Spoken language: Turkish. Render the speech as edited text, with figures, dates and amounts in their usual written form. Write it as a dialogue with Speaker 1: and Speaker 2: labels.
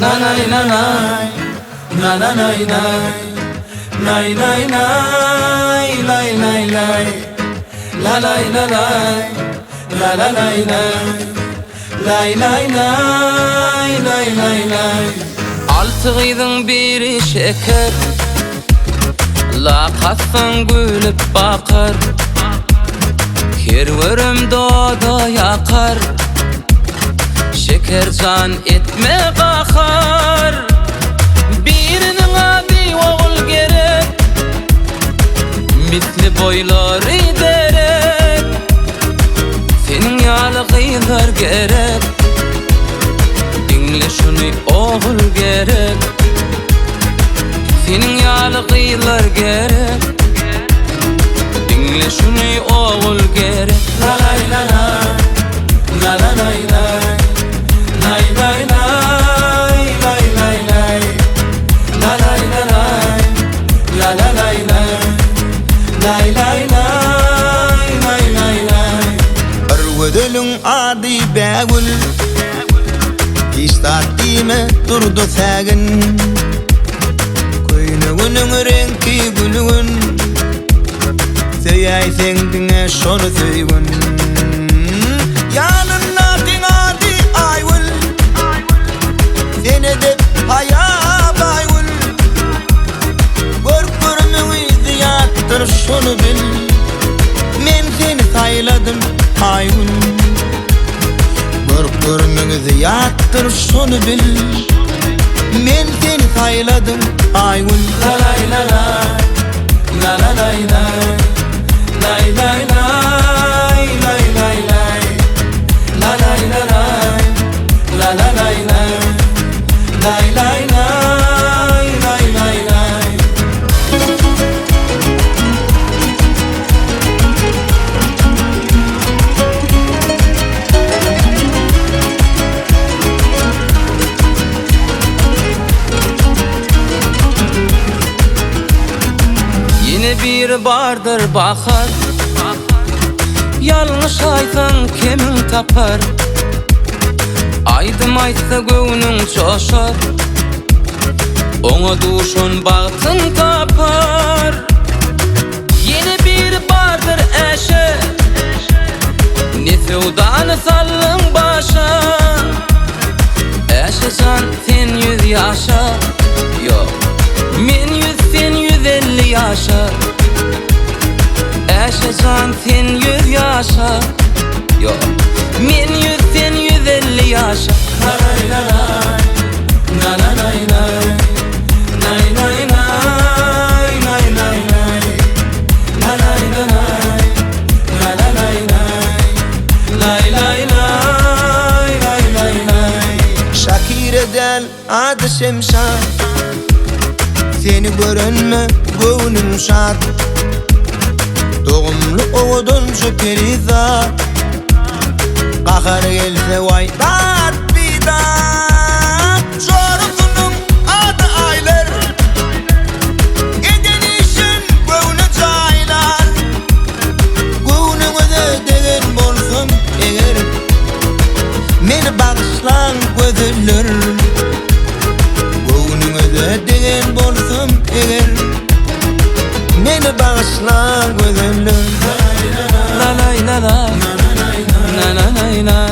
Speaker 1: Na na na na na na na na na na na la la la la la la la la la la la. Altı gıydın biri şeker, laqasın gülüp bakar, kerverim doğada yakar, şeker can etme kakar. Birinin adi oğul gerek, misli boyları derek, senin yalı gıylar gerek, dinle şunu oğul gerek, senin yalı gıylar gerek, dinle şunu oğul gerek. La la la la la la la la lay lay lay lay lay lay la lay la lay la la lay lay lay lay lay lay lay.
Speaker 2: Arvedülün adi bəgül, İstatime durdu səgin, Köynüğünün renki gülün, Söyəy sendine şonu söygün. Yanına din adi ayvül, Sen edip haya bayvül, Görkürümün iziyattır şonu bil, Men seni sayladım ayvül, Görkürümün iziyattır şonu bil, Men seni sayladım ayvül.
Speaker 1: La la la la la la la la lay lay lay lay lay lay la lay la lay la la lay lay lay lay lay lay lay lay. Yine bir bardır bakar, yanlış aysan kemin tapar, aydım aytsa göğünün çoşar, ona duşun baktın tapar. Yine bir bardır eşe, ne sevdanı sallın başa, eşe can sen 100 yaşa, yok men 100 sen 150 yaşa, eşe can sen 100 yaşa, yok men 100 sen 150 yaşa. La la la la la la la lay lay lay lay lay lay la la la la la lay lay lay lay lay.
Speaker 2: Şakire'den adı Şemşar, Seni görünme göğünüm şart, Doğumlu oğuduncu perizat, Kahar gelse vay dat bidat. Çorusunun adı aylar, Eden işin göğünü çaylar, Göğününe degen bolsun eğer, Meni bağışlan gözülür, Göğününe degen bolsun eğer, Meni bağışlan gözülür.
Speaker 1: La la la la la la la la la